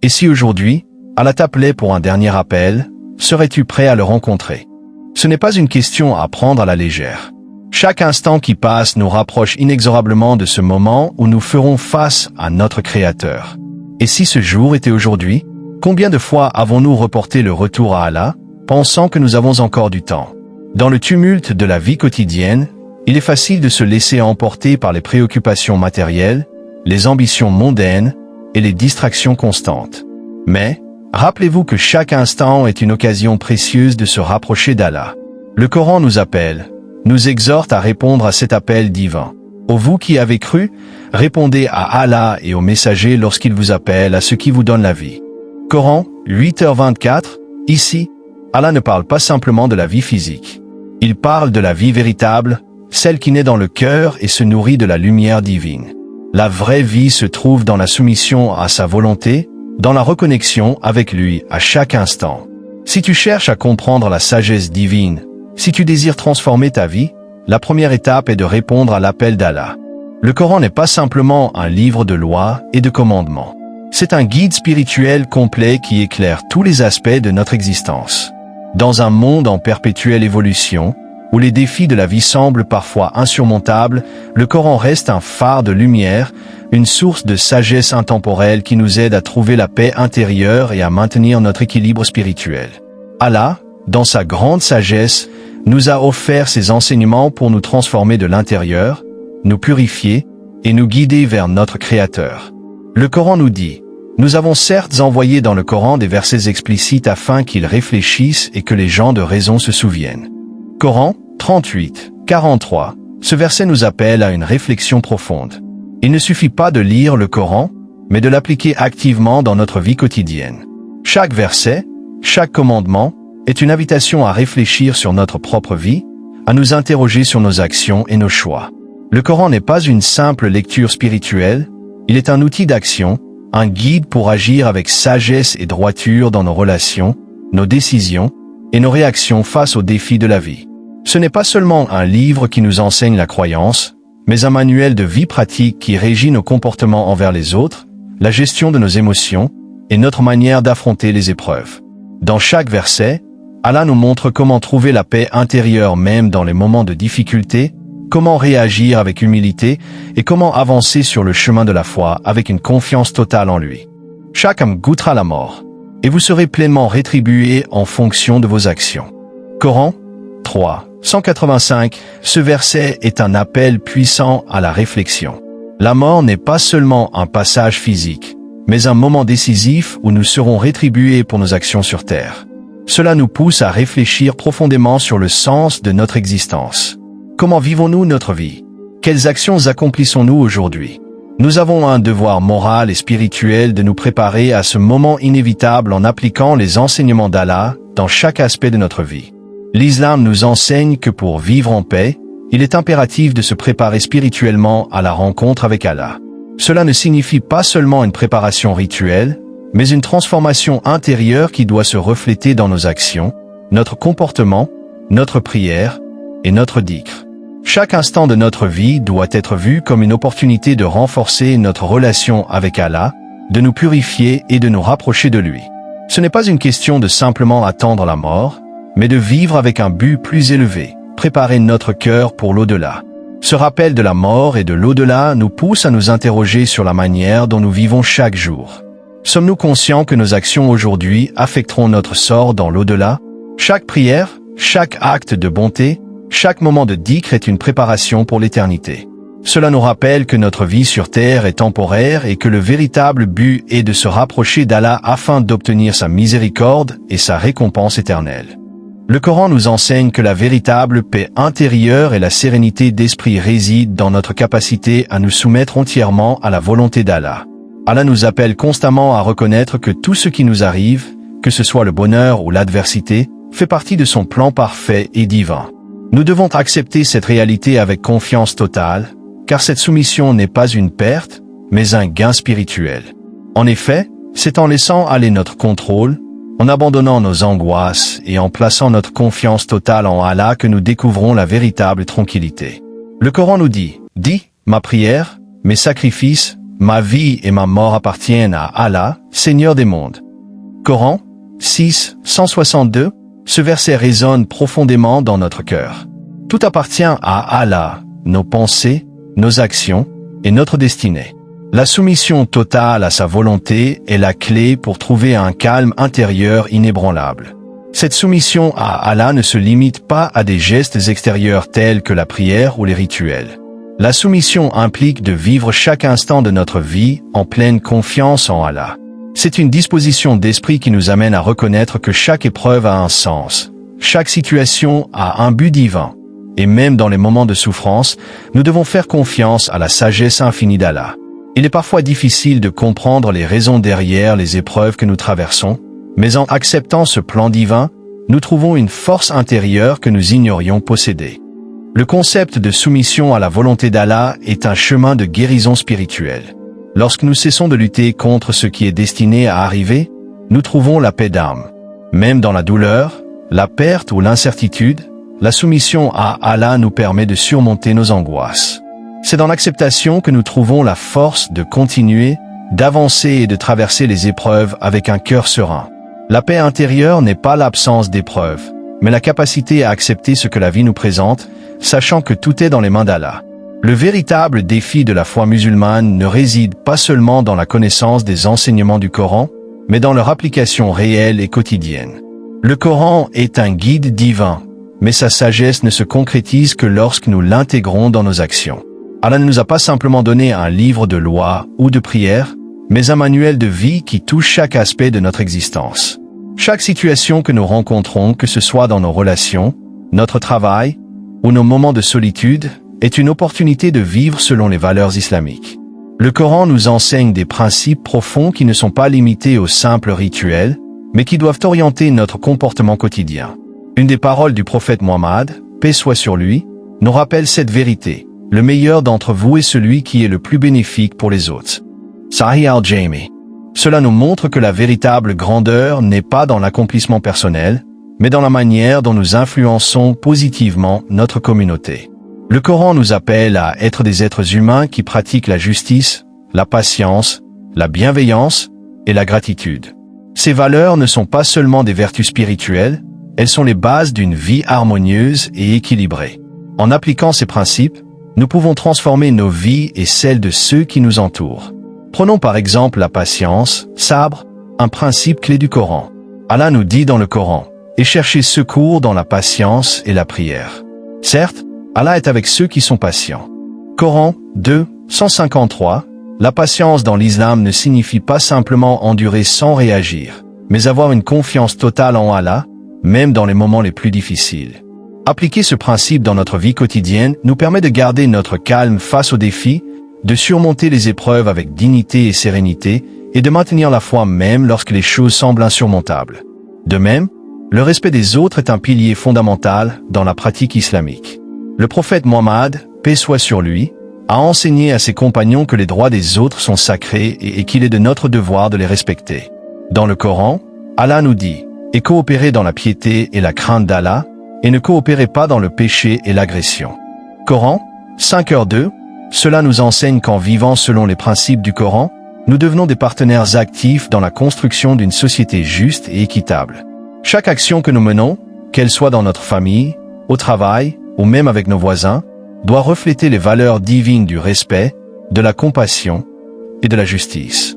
Et si aujourd'hui, Allah t'appelait pour un dernier appel, serais-tu prêt à le rencontrer? Ce n'est pas une question à prendre à la légère. Chaque instant qui passe nous rapproche inexorablement de ce moment où nous ferons face à notre Créateur. Et si ce jour était aujourd'hui, combien de fois avons-nous reporté le retour à Allah, pensant que nous avons encore du temps? Dans le tumulte de la vie quotidienne, il est facile de se laisser emporter par les préoccupations matérielles, les ambitions mondaines et les distractions constantes. Mais, rappelez-vous que chaque instant est une occasion précieuse de se rapprocher d'Allah. Le Coran nous appelle, nous exhorte à répondre à cet appel divin. Ô vous qui avez cru, répondez à Allah et aux messagers lorsqu'ils vous appellent à ce qui vous donne la vie. Coran, 8h24, ici, Allah ne parle pas simplement de la vie physique. Il parle de la vie véritable, celle qui naît dans le cœur et se nourrit de la lumière divine. La vraie vie se trouve dans la soumission à sa volonté, dans la reconnexion avec lui à chaque instant. Si tu cherches à comprendre la sagesse divine, si tu désires transformer ta vie, la première étape est de répondre à l'appel d'Allah. Le Coran n'est pas simplement un livre de lois et de commandements. C'est un guide spirituel complet qui éclaire tous les aspects de notre existence. Dans un monde en perpétuelle évolution, où les défis de la vie semblent parfois insurmontables, le Coran reste un phare de lumière, une source de sagesse intemporelle qui nous aide à trouver la paix intérieure et à maintenir notre équilibre spirituel. Allah, dans sa grande sagesse, nous a offert ses enseignements pour nous transformer de l'intérieur, nous purifier et nous guider vers notre Créateur. Le Coran nous dit, nous avons certes envoyé dans le Coran des versets explicites afin qu'ils réfléchissent et que les gens de raison se souviennent. Coran, 38, 43. Ce verset nous appelle à une réflexion profonde. Il ne suffit pas de lire le Coran, mais de l'appliquer activement dans notre vie quotidienne. Chaque verset, chaque commandement, est une invitation à réfléchir sur notre propre vie, à nous interroger sur nos actions et nos choix. Le Coran n'est pas une simple lecture spirituelle, il est un outil d'action, un guide pour agir avec sagesse et droiture dans nos relations, nos décisions et nos réactions face aux défis de la vie. Ce n'est pas seulement un livre qui nous enseigne la croyance, mais un manuel de vie pratique qui régit nos comportements envers les autres, la gestion de nos émotions et notre manière d'affronter les épreuves. Dans chaque verset, Allah nous montre comment trouver la paix intérieure même dans les moments de difficulté, comment réagir avec humilité et comment avancer sur le chemin de la foi avec une confiance totale en lui. Chaque homme goûtera la mort, et vous serez pleinement rétribué en fonction de vos actions. Coran 3, 185. Ce verset est un appel puissant à la réflexion. La mort n'est pas seulement un passage physique, mais un moment décisif où nous serons rétribués pour nos actions sur terre. Cela nous pousse à réfléchir profondément sur le sens de notre existence. Comment vivons-nous notre vie? Quelles actions accomplissons-nous aujourd'hui? Nous avons un devoir moral et spirituel de nous préparer à ce moment inévitable en appliquant les enseignements d'Allah dans chaque aspect de notre vie. L'islam nous enseigne que pour vivre en paix, il est impératif de se préparer spirituellement à la rencontre avec Allah. Cela ne signifie pas seulement une préparation rituelle, mais une transformation intérieure qui doit se refléter dans nos actions, notre comportement, notre prière et notre dhikr. Chaque instant de notre vie doit être vu comme une opportunité de renforcer notre relation avec Allah, de nous purifier et de nous rapprocher de lui. Ce n'est pas une question de simplement attendre la mort, mais de vivre avec un but plus élevé, préparer notre cœur pour l'au-delà. Ce rappel de la mort et de l'au-delà nous pousse à nous interroger sur la manière dont nous vivons chaque jour. Sommes-nous conscients que nos actions aujourd'hui affecteront notre sort dans l'au-delà? Chaque prière, chaque acte de bonté, chaque moment de dhikr est une préparation pour l'éternité. Cela nous rappelle que notre vie sur terre est temporaire et que le véritable but est de se rapprocher d'Allah afin d'obtenir sa miséricorde et sa récompense éternelle. Le Coran nous enseigne que la véritable paix intérieure et la sérénité d'esprit résident dans notre capacité à nous soumettre entièrement à la volonté d'Allah. Allah nous appelle constamment à reconnaître que tout ce qui nous arrive, que ce soit le bonheur ou l'adversité, fait partie de son plan parfait et divin. Nous devons accepter cette réalité avec confiance totale, car cette soumission n'est pas une perte, mais un gain spirituel. En effet, c'est en laissant aller notre contrôle, en abandonnant nos angoisses et en plaçant notre confiance totale en Allah que nous découvrons la véritable tranquillité. Le Coran nous dit, « Dis, ma prière, mes sacrifices, Ma vie et ma mort appartiennent à Allah, Seigneur des mondes. Coran 6, 162. Ce verset résonne profondément dans notre cœur. Tout appartient à Allah, nos pensées, nos actions et notre destinée. La soumission totale à sa volonté est la clé pour trouver un calme intérieur inébranlable. Cette soumission à Allah ne se limite pas à des gestes extérieurs tels que la prière ou les rituels. La soumission implique de vivre chaque instant de notre vie en pleine confiance en Allah. C'est une disposition d'esprit qui nous amène à reconnaître que chaque épreuve a un sens, chaque situation a un but divin. Et même dans les moments de souffrance, nous devons faire confiance à la sagesse infinie d'Allah. Il est parfois difficile de comprendre les raisons derrière les épreuves que nous traversons, mais en acceptant ce plan divin, nous trouvons une force intérieure que nous ignorions posséder. Le concept de soumission à la volonté d'Allah est un chemin de guérison spirituelle. Lorsque nous cessons de lutter contre ce qui est destiné à arriver, nous trouvons la paix d'âme. Même dans la douleur, la perte ou l'incertitude, la soumission à Allah nous permet de surmonter nos angoisses. C'est dans l'acceptation que nous trouvons la force de continuer, d'avancer et de traverser les épreuves avec un cœur serein. La paix intérieure n'est pas l'absence d'épreuves, mais la capacité à accepter ce que la vie nous présente, sachant que tout est dans les mains d'Allah. Le véritable défi de la foi musulmane ne réside pas seulement dans la connaissance des enseignements du Coran, mais dans leur application réelle et quotidienne. Le Coran est un guide divin, mais sa sagesse ne se concrétise que lorsque nous l'intégrons dans nos actions. Allah ne nous a pas simplement donné un livre de loi ou de prière, mais un manuel de vie qui touche chaque aspect de notre existence. Chaque situation que nous rencontrons, que ce soit dans nos relations, notre travail ou nos moments de solitude, est une opportunité de vivre selon les valeurs islamiques. Le Coran nous enseigne des principes profonds qui ne sont pas limités aux simples rituels, mais qui doivent orienter notre comportement quotidien. Une des paroles du prophète Mohammed, paix soit sur lui, nous rappelle cette vérité. Le meilleur d'entre vous est celui qui est le plus bénéfique pour les autres. Sahih al-Jami. Cela nous montre que la véritable grandeur n'est pas dans l'accomplissement personnel, mais dans la manière dont nous influençons positivement notre communauté. Le Coran nous appelle à être des êtres humains qui pratiquent la justice, la patience, la bienveillance et la gratitude. Ces valeurs ne sont pas seulement des vertus spirituelles, elles sont les bases d'une vie harmonieuse et équilibrée. En appliquant ces principes, nous pouvons transformer nos vies et celles de ceux qui nous entourent. Prenons par exemple la patience, sabre, un principe clé du Coran. Allah nous dit dans le Coran, et cherchez secours dans la patience et la prière. Certes, Allah est avec ceux qui sont patients. Coran 2, 153. La patience dans l'islam ne signifie pas simplement endurer sans réagir, mais avoir une confiance totale en Allah, même dans les moments les plus difficiles. Appliquer ce principe dans notre vie quotidienne nous permet de garder notre calme face aux défis, de surmonter les épreuves avec dignité et sérénité, et de maintenir la foi même lorsque les choses semblent insurmontables. De même, le respect des autres est un pilier fondamental dans la pratique islamique. Le prophète Mohammed, paix soit sur lui, a enseigné à ses compagnons que les droits des autres sont sacrés et qu'il est de notre devoir de les respecter. Dans le Coran, Allah nous dit « Et coopérez dans la piété et la crainte d'Allah, et ne coopérez pas dans le péché et l'agression. » Coran 5h2. Cela nous enseigne qu'en vivant selon les principes du Coran, nous devenons des partenaires actifs dans la construction d'une société juste et équitable. Chaque action que nous menons, qu'elle soit dans notre famille, au travail ou même avec nos voisins, doit refléter les valeurs divines du respect, de la compassion et de la justice.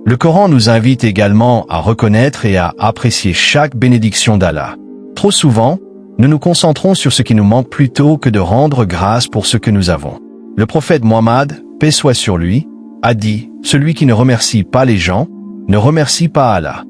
Le Coran nous invite également à reconnaître et à apprécier chaque bénédiction d'Allah. Trop souvent, nous nous concentrons sur ce qui nous manque plutôt que de rendre grâce pour ce que nous avons. Le prophète Mohammed, paix soit sur lui, a dit « Celui qui ne remercie pas les gens, ne remercie pas Allah ».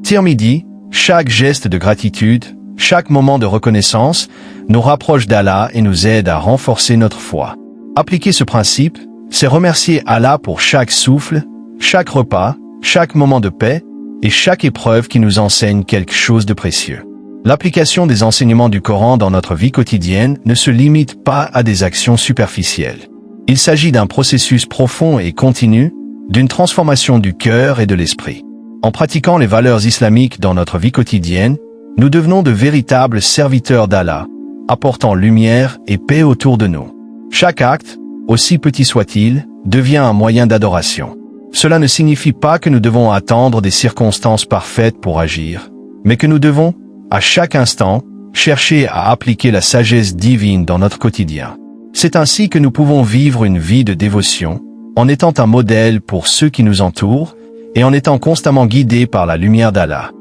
Tirmidhi, chaque geste de gratitude, chaque moment de reconnaissance, nous rapproche d'Allah et nous aide à renforcer notre foi. Appliquer ce principe, c'est remercier Allah pour chaque souffle, chaque repas, chaque moment de paix et chaque épreuve qui nous enseigne quelque chose de précieux. L'application des enseignements du Coran dans notre vie quotidienne ne se limite pas à des actions superficielles. Il s'agit d'un processus profond et continu, d'une transformation du cœur et de l'esprit. En pratiquant les valeurs islamiques dans notre vie quotidienne, nous devenons de véritables serviteurs d'Allah, apportant lumière et paix autour de nous. Chaque acte, aussi petit soit-il, devient un moyen d'adoration. Cela ne signifie pas que nous devons attendre des circonstances parfaites pour agir, mais que nous devons, à chaque instant, chercher à appliquer la sagesse divine dans notre quotidien. C'est ainsi que nous pouvons vivre une vie de dévotion, en étant un modèle pour ceux qui nous entourent et en étant constamment guidés par la lumière d'Allah.